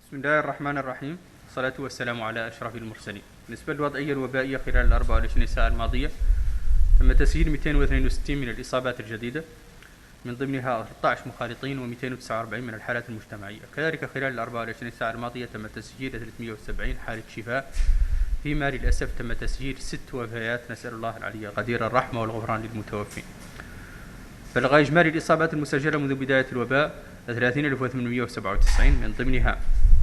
بسم الله الرحمن الرحيم. الصلاة والسلام على أشرف المرسلين. بالنسبة للوضعية الوبائية خلال ال 24 ساعة الماضية، تم تسجيل 262 من الإصابات الجديدة، من ضمنها 13 مخالطين و249 من الحالات المجتمعية. كذلك خلال ال 24 ساعة الماضية تم تسجيل 370 حالة شفاء، فيما للأسف تم تسجيل 6 وفيات. نسأل الله العلي القدير الرحمة والغفران للمتوفين. بلغ إجمالي الإصابات المسجلة منذ بداية الوباء 30,897، من ضمنها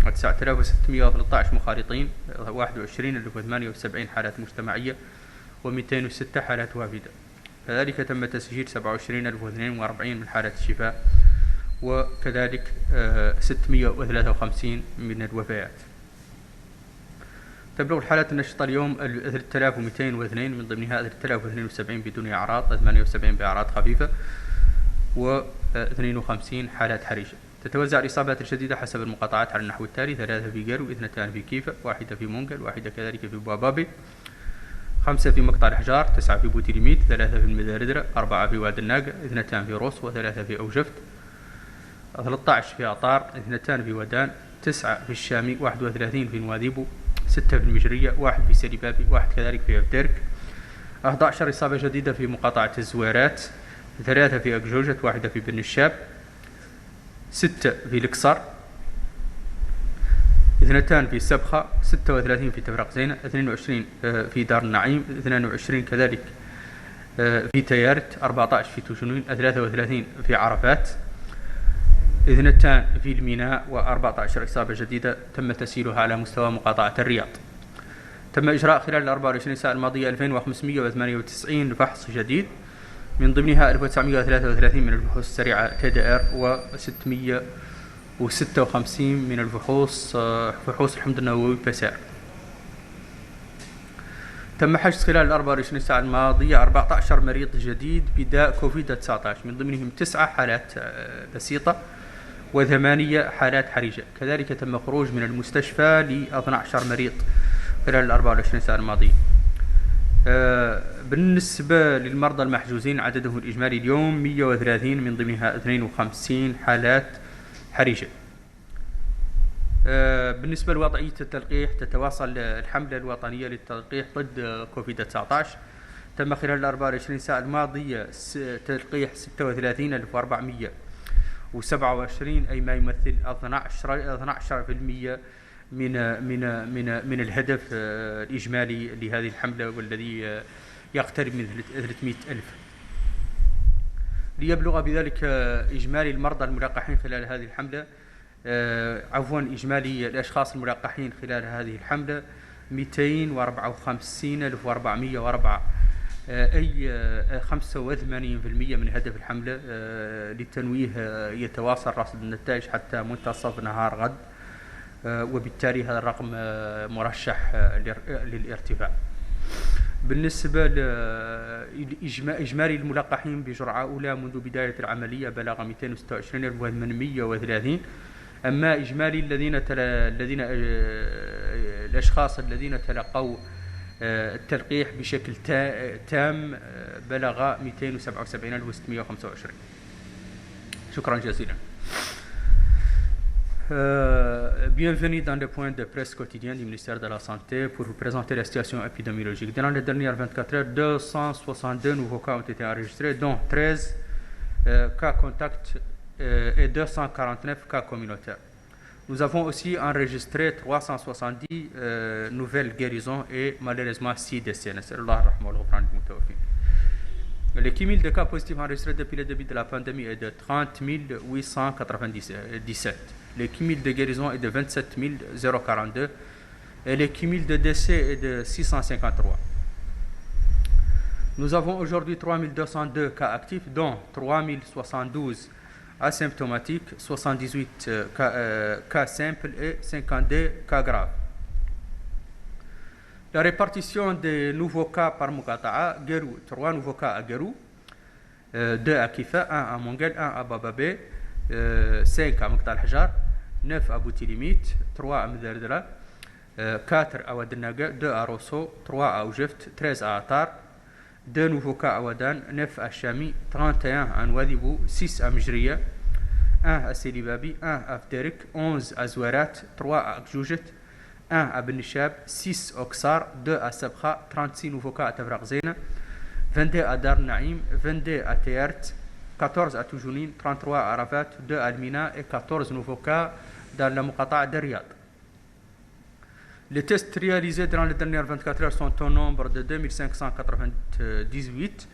9,613 مخالطين، 21,078 حالات مجتمعية، و206 حالات وافدة. كذلك تم تسجيل 27,042 من حالات الشفاء، وكذلك 653 من الوفيات. تبلغ الحالات النشطة اليوم 3,202، من ضمنها 3,072 بدون أعراض، 78 بأعراض خفيفة، و52 حالات حرجة. تتوزع الإصابات الجديدة حسب المقاطعات على النحو التالي: 3 في قرو، 2 في كيفة، 1 في منقل، 1 كذلك في بوابابي، 5 في مقطع الحجار، 9 في بوتيليميت، 3 في المدردرة، 4 في واد الناقة، 2 في روس، و3 في أوجفت، 13 في أطار، 2 في ودان، 9 في الشامي، 31 في نواذيبو، 6 في المجرية، 1 في سليبابي، 1 كذلك في أفديرك، 11 إصابة جديدة في مقاطعة الزويرات، 3 في أقجوجة، 1 في بن الشاب، 6 في القصر، 2 في السبخة، 36 في تفرق زينة، 22 في دار النعيم، 22 كذلك في تيارت، 14 في توشنوين، 33 في عرفات، 2 في الميناء، و14 إصابة جديدة تم تسجيلها على مستوى مقاطعة الرياض. تم إجراء خلال ال 24 ساعة الماضية 2598 فحص جديد، من ضمنها 1933 من الفحوص السريعة TDR، و656 من الفحوص الحمض النووي PCR. تم حجز خلال ال 24 ساعة الماضية 14 مريض جديد بداء كوفيد-19، من ضمنهم 9 حالات بسيطة و8 حالات حرجة. كذلك تم خروج من المستشفى ل 12 مريض خلال ال 24 ساعة الماضية. بالنسبة للمرضى المحجوزين عددهم الإجمالي اليوم 130، من ضمنها 52 حالات حرجة. بالنسبة لوضعية التلقيح، تتواصل الحملة الوطنية للتلقيح ضد كوفيد-19. تم خلال ال 24 ساعة الماضية تلقيح 36,427، أي ما يمثل 12% من الهدف الإجمالي لهذه الحملة، والذي يقترب من 300,000. ليبلغ بذلك إجمالي المرضى الملقحين خلال هذه الحملة، إجمالي الأشخاص الملقحين خلال هذه الحملة 254,404، أي 85% من هدف الحملة. للتنويه يتواصل رصد النتائج حتى منتصف نهار غد، وبالتالي هذا الرقم مرشح للارتفاع. بالنسبة لإجمالي الملقحين بجرعة أولى منذ بداية العملية بلغ 226,830. أما إجمالي الأشخاص الذين تلقوا التلقيح بشكل تام بلغ 277,625. شكرا جزيلا. Bienvenue dans le point de presse quotidien du ministère de la Santé pour vous présenter la situation épidémiologique. Durant les dernières 24 heures, 262 nouveaux cas ont été enregistrés, dont 13 cas contacts et 249 cas communautaires. Nous avons aussi enregistré 370 nouvelles guérisons et malheureusement 6 décès. Le cumul de cas positifs enregistrés depuis le début de la pandémie est de 30 897. Le cumul de guérison est de 27 042 et le cumul de décès est de 653. Nous avons aujourd'hui 3202 cas actifs, dont 3072 asymptomatiques, 78 cas simples et 52 cas graves. La répartition des nouveaux cas par Mukata'a: Gerou, 3 nouveaux cas à Gerou, 2 à Kifa, 1 à Mongel, 1 à Bababé, 5 à Mokta al-Hajar, 9 à Boutilimit, 3 à Mderdra, 4 à Wadenaga, 2 à Rosso, 3 à Oujeft, 13 à Atar, 2 nouveaux cas à Wadan, 9 à Chami, 31 à Nouadhibou, 6 à Mjriya, 1 à Sidi Babi, 1 à Fderik, 11 à Zouarat, 3 à Akjoujet, 1 à Ben Nishab, 6 à Oksar, 2 à Sabkha, 36 nouveaux cas à Tafraq Zeyna, 22 à Dar Naïm, 22 à Teyart, 14 à Toujounine, 33 à Arafat, 2 à Almina et 14 nouveaux cas dans la Muqata' de Riyad. Les tests réalisés durant les dernières 24 heures sont au nombre de 2598,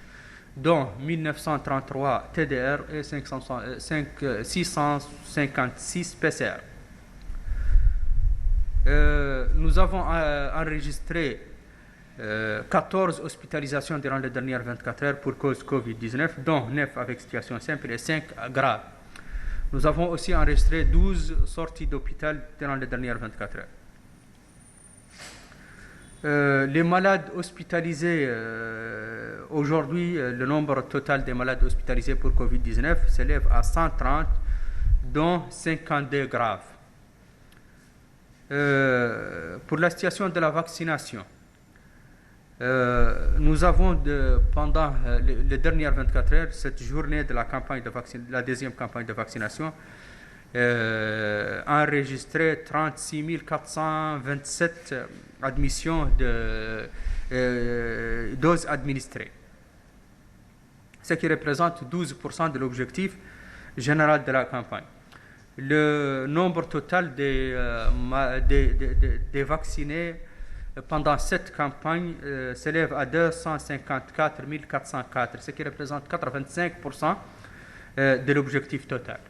dont 1933 TDR et 656 PCR. Nous avons enregistré 14 hospitalisations durant les dernières 24 heures pour cause Covid-19, dont 9 avec situation simple et 5 graves. Nous avons aussi enregistré 12 sorties d'hôpital durant les dernières 24 heures. Les malades hospitalisés, aujourd'hui, le nombre total des malades hospitalisés pour Covid-19 s'élève à 130, dont 52 graves. Pour la situation de la vaccination, nous avons pendant les dernières 24 heures, cette journée de la campagne de la deuxième campagne de vaccination, enregistré 36 427 admissions de doses administrées, ce qui représente 12% de l'objectif général de la campagne. Le nombre total des vaccinés pendant cette campagne s'élève à 254 404, ce qui représente 85% de l'objectif total.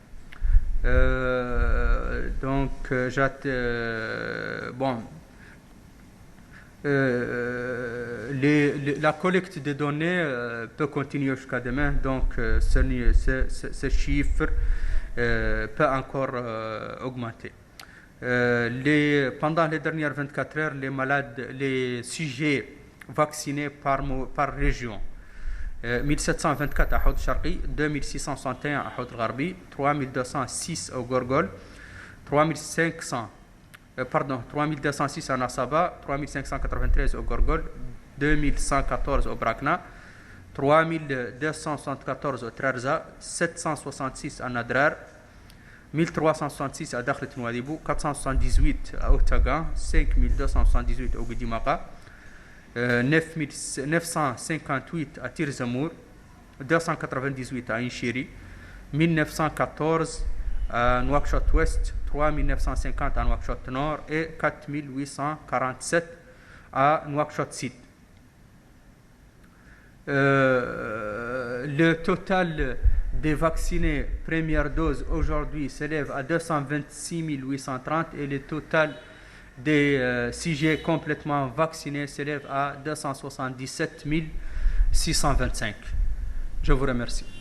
La collecte des données peut continuer jusqu'à demain, donc ce chiffre peut encore augmenter. Pendant les dernières 24 heures, les sujets vaccinés par région, 1724 à Houd Sharqi, 2661 à Houd Gharbi, 3206 au Gorgol, 3206 à Nasaba, 3593 au Gorgol, 2114 au Brakna, 3274 au Trarza, 766 à Nadrar, 1366 à Dakhlet Nouadhibou, 478 à Otagan, 5278 au Guidimaka, 958 à Tirzamour, 298 à Inchiri, 1914 à Nouakchott Ouest, 3950 à Nouakchott Nord et 4847 à Nouakchott Sud. Le total des vaccinés première dose aujourd'hui s'élève à 226 830 et le total des sujets complètement vaccinés s'élève à 277 625. Je vous remercie.